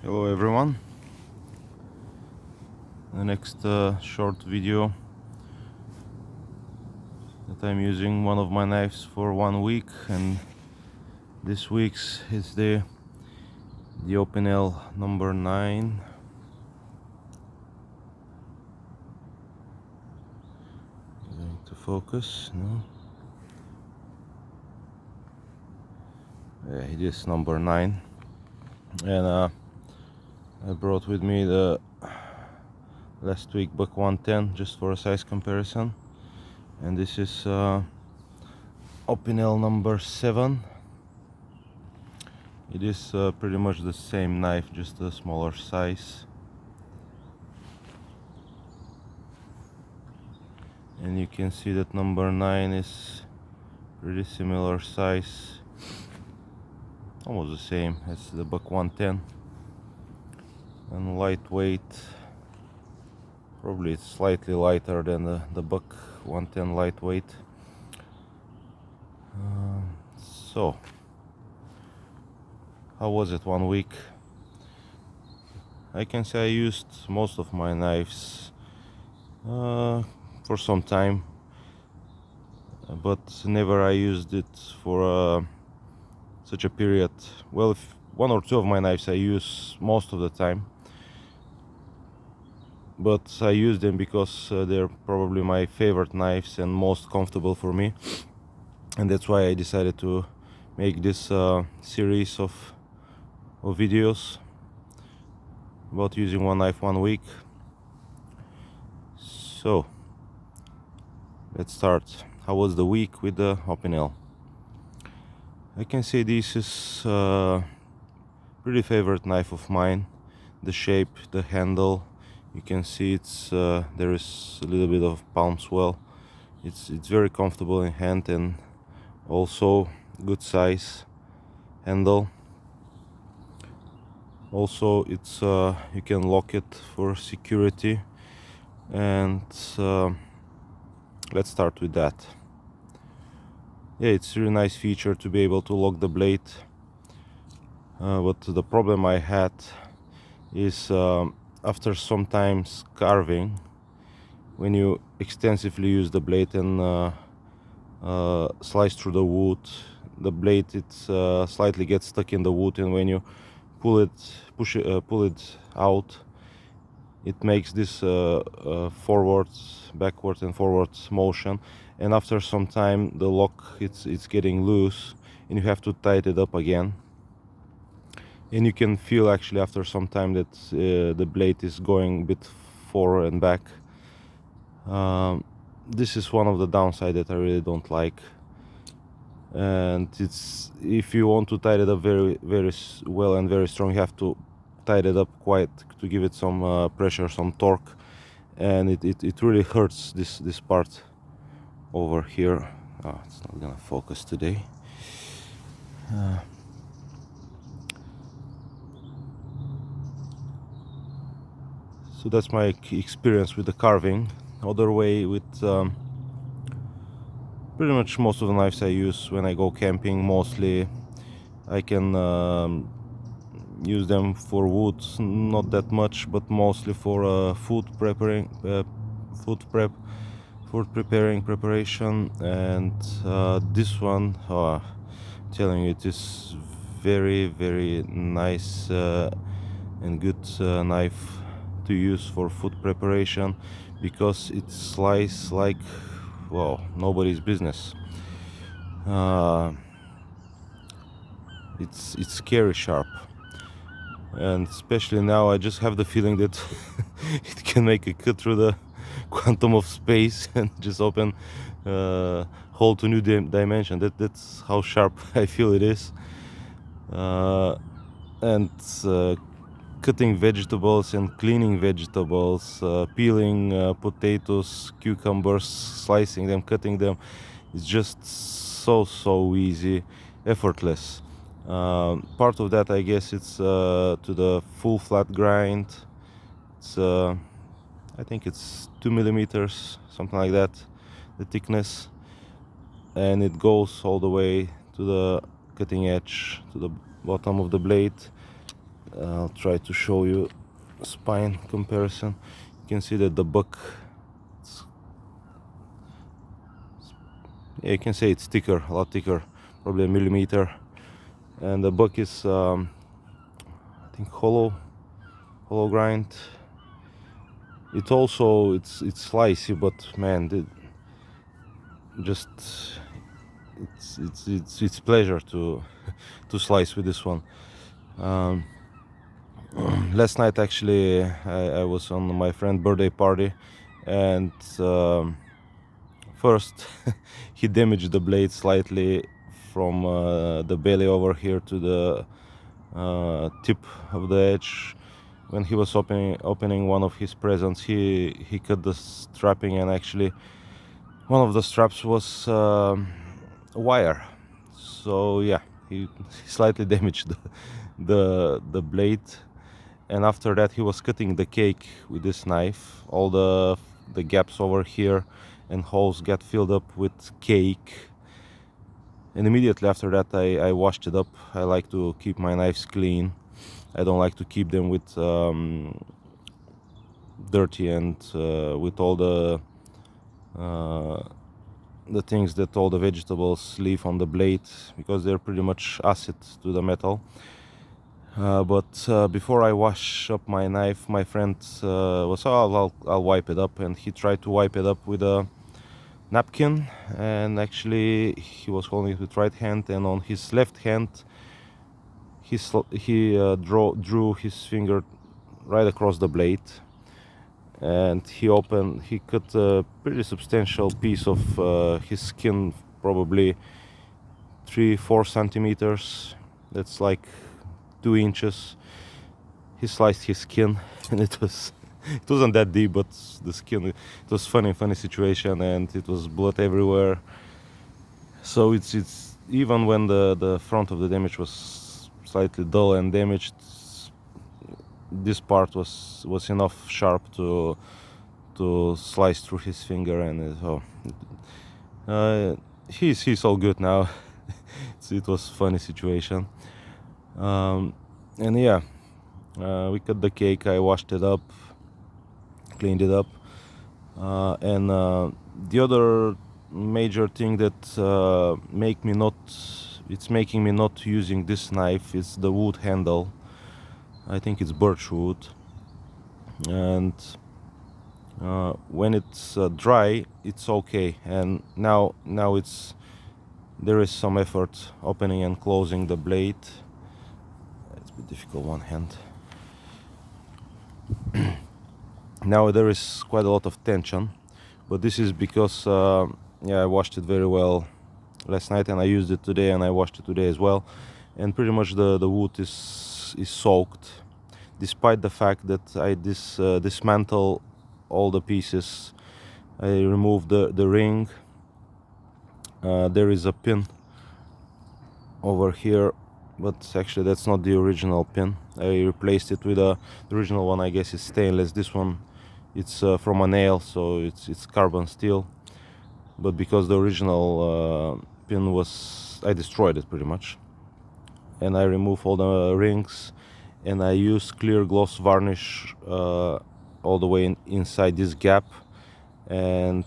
Hello everyone. The next short video that I'm using one of my knives for 1 week, and this week's is the Opinel #9. Going to focus, no? Yeah, it is #9, and I brought with me the last week Buck 110 just for a size comparison, and this is Opinel #7. It is pretty much the same knife, just a smaller size, and you can see that #9 is pretty similar size, almost the same as the Buck 110, and lightweight. Probably it's slightly lighter than the Buck 110 lightweight. So how was it 1 week? I can say I used most of my knives for some time, but never I used it for such a period. Well, if one or two of my knives I use most of the time, but I use them because they're probably my favorite knives and most comfortable for me, and that's why I decided to make this series of videos about using one knife 1 week. So let's start. How was the week with the Opinel? I can say this is a pretty favorite knife of mine. The shape, the handle, you can see it's there is a little bit of palm swell. It's very comfortable in hand, and also good size handle. Also, it's you can lock it for security, and let's start with that. Yeah, it's a really nice feature to be able to lock the blade, but the problem I had is after sometimes carving, when you extensively use the blade and slice through the wood, the blade slightly gets stuck in the wood, and when you pull it out, it makes this backwards and forwards motion, and after some time the lock it's getting loose, and you have to tighten it up again. And you can feel actually after some time that the blade is going a bit forward and back. This is one of the downsides that I really don't like. And it's, if you want to tie it up very well and very strong, you have to tie it up quite to give it some pressure, some torque, and it really hurts this part over here. Oh, it's not gonna focus today. So that's my experience with the carving. Other way with pretty much most of the knives I use when I go camping, mostly I can use them for wood, not that much, but mostly for food preparation, and this one, telling you, it is very nice and good knife to use for food preparation, because it slices like, well, nobody's business. It's scary sharp, and especially now I just have the feeling that it can make a cut through the quantum of space and just open hole to new dimension. That's how sharp I feel it is. And cutting vegetables and cleaning vegetables, peeling potatoes, cucumbers, slicing them, cutting them, it's just so easy, effortless. Part of that, I guess, it's to the full flat grind. It's I think it's 2 millimeters, something like that, the thickness, and it goes all the way to the cutting edge, to the bottom of the blade. I'll try to show you spine comparison. You can see that the buck, yeah, you can say it's thicker, a lot thicker, probably a millimeter, and the buck is I think hollow grind. It also it's slicey, but man, just it's pleasure to to slice with this one. Last night actually I was on my friend's birthday party, and first he damaged the blade slightly from the belly over here to the tip of the edge. When he was opening one of his presents, he cut the strapping, and actually one of the straps was wire. So yeah, he slightly damaged the blade. And after that he was cutting the cake with this knife. All the gaps over here and holes got filled up with cake, and immediately after that I washed it up. I like to keep my knives clean. I don't like to keep them with dirty and with all the things that all the vegetables leave on the blade, because they're pretty much acid to the metal. But before I wash up my knife, my friend was, oh, I'll wipe it up, and he tried to wipe it up with a napkin, and actually he was holding it with right hand, and on his left hand he drew his finger right across the blade, and he cut a pretty substantial piece of his skin, probably 3-4 centimeters. That's like 2 inches. He sliced his skin, and it wasn't that deep, but the skin, it was funny situation, and it was blood everywhere. So it's even when the front of the damage was slightly dull and damaged, this part was enough sharp to slice through his finger, and he's all good now. It was funny situation. And yeah, we cut the cake. I washed it up, cleaned it up, and the other major thing that it's making me not using this knife is the wood handle. I think it's birch wood, and when it's dry, it's okay. And now there is some effort opening and closing the blade. It's a bit difficult one hand. Now there is quite a lot of tension, but this is because I washed it very well last night, and I used it today, and I washed it today as well, and pretty much the wood is soaked, despite the fact that I dismantle all the pieces. I removed the ring. There is a pin over here, but actually that's not the original pin. I replaced it with the original one. I guess is stainless. This one, it's from a nail, so it's carbon steel. But because the original pin was, I destroyed it pretty much, and I removed all the rings, and I use clear gloss varnish all the way inside this gap. And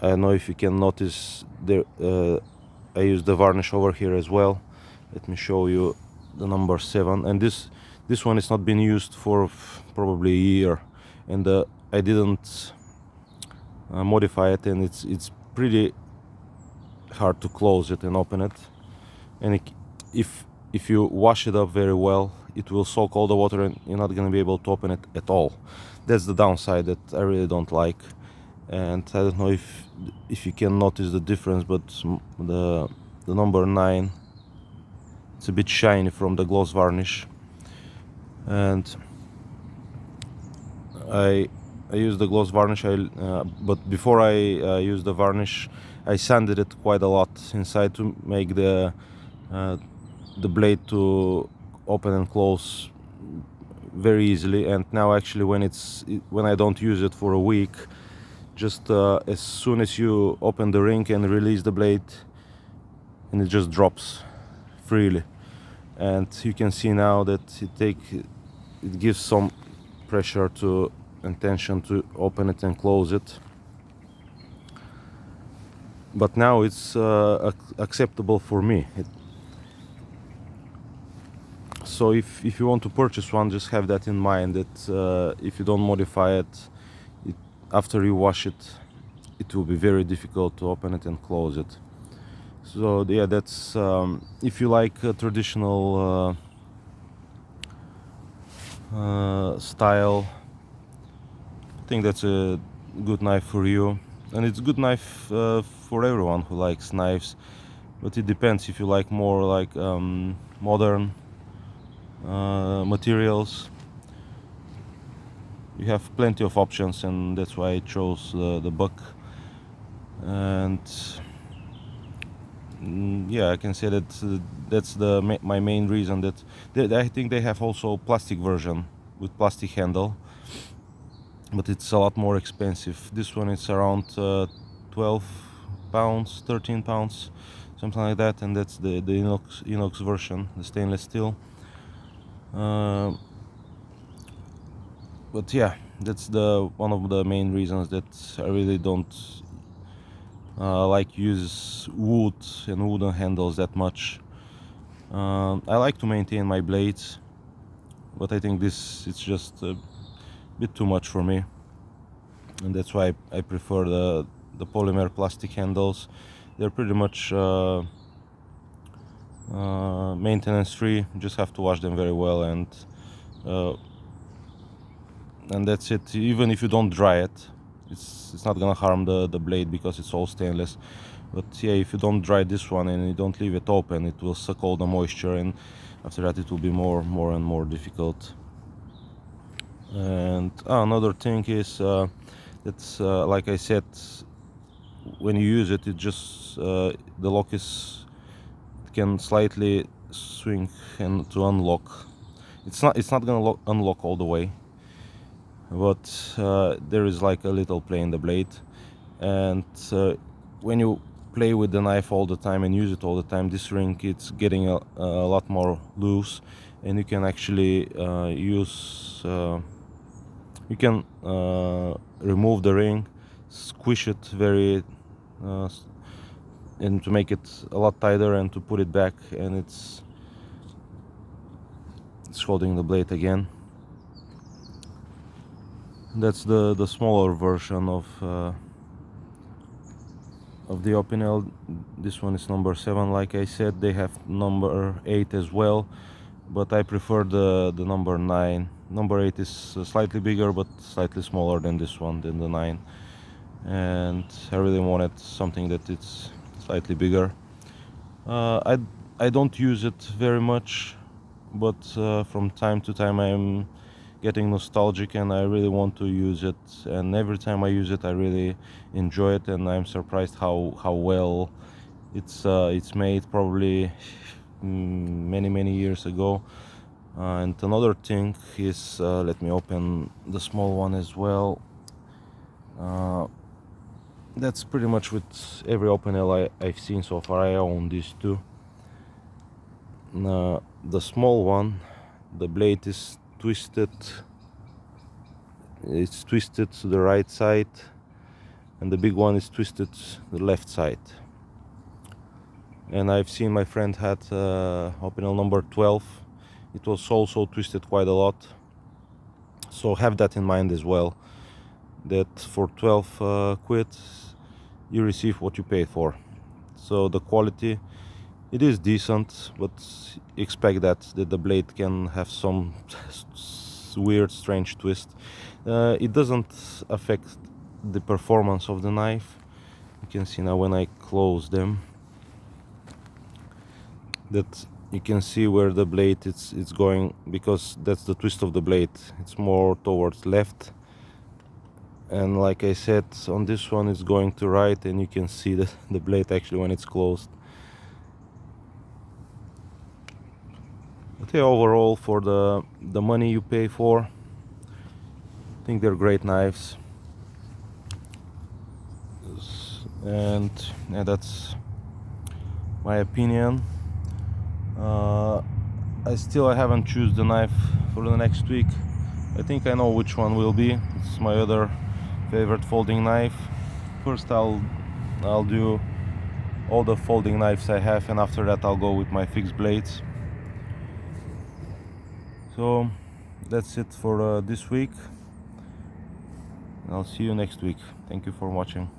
I don't know if you can notice there, I use the varnish over here as well. Let me show you the number 7, and this one is not been used for probably a year, and I didn't modify it, and it's pretty hard to close it and open it. And if you wash it up very well, it will soak all the water, and you're not going to be able to open it at all. That's the downside that I really don't like. And I don't know if you can notice the difference, but the number 9, it's a bit shiny from the gloss varnish. And I use the gloss varnish, but before I use the varnish, I sanded it quite a lot inside to make the blade to open and close very easily. And now actually when I don't use it for a week, just as soon as you open the ring and release the blade, and it just drops freely. and you can see now that it gives some pressure to and tension to open it and close it, but now it's acceptable for me. So if you want to purchase one, just have that in mind, that if you don't modify it, after you wash it, it will be very difficult to open it and close it. So yeah, that's if you like traditional style, I think that's a good knife for you, and it's a good knife for everyone who likes knives, but it depends if you like more like modern materials. You have plenty of options, and that's why I chose the Buck. And yeah, I can say that that's my main reason. That I think they have also plastic version with plastic handle, but it's a lot more expensive. This one is around 12 pounds, 13 pounds, something like that, and that's the inox version, the stainless steel. But yeah, that's one of the main reasons that I really don't like use wood and wooden handles that much. I like to maintain my blades, but I think it's just a bit too much for me, and that's why I prefer the polymer plastic handles. They're pretty much maintenance free. You just have to wash them very well, and that's it. Even if you don't dry it, it's not gonna harm the blade because it's all stainless. But yeah, if you don't dry this one and you don't leave it open, it will suck all the moisture, and after that it will be more and more difficult. And another thing is that's like I said, when you use it, the lock can slightly swing and to unlock. It's not gonna unlock all the way, but there is like a little play in the blade, and when you play with the knife all the time and use it all the time, this ring it's getting a lot more loose, and you can actually you can remove the ring, squish it very and to make it a lot tighter, and to put it back, and it's holding the blade again. That's the smaller version of the Opinel. This one is number 7, like I said. They have number 8 as well, but I prefer the number 9. Number 8 is slightly bigger but slightly smaller than this one, than the 9, and I really wanted something that it's slightly bigger. I don't use it very much, but from time to time I'm getting nostalgic and I really want to use it, and every time I use it I really enjoy it, and I'm surprised how well it's made, probably many years ago. And another thing is, let me open the small one as well. That's pretty much with every Opinel I've seen so far. I own these two. The small one, the blade is twisted. It's twisted to the right side, and the big one is twisted to the left side. And I've seen my friend had Opinel number 12. It was also twisted quite a lot. So have that in mind as well, that for 12 quid you receive what you pay for. So the quality, it is decent, but expect that the blade can have some weird, strange twist. It doesn't affect the performance of the knife. You can see now when I close them that you can see where the blade it's going, because that's the twist of the blade. It's more towards left, and like I said, on this one it's going to right, and you can see the blade actually when it's closed. But yeah, overall, for the money you pay for, I think they're great knives. And yeah, that's my opinion. I haven't choose the knife for the next week. I think I know which one will be. It's my other favorite folding knife. First I'll do all the folding knives I have, and after that I'll go with my fixed blades. So that's it for this week. I'll see you next week. Thank you for watching.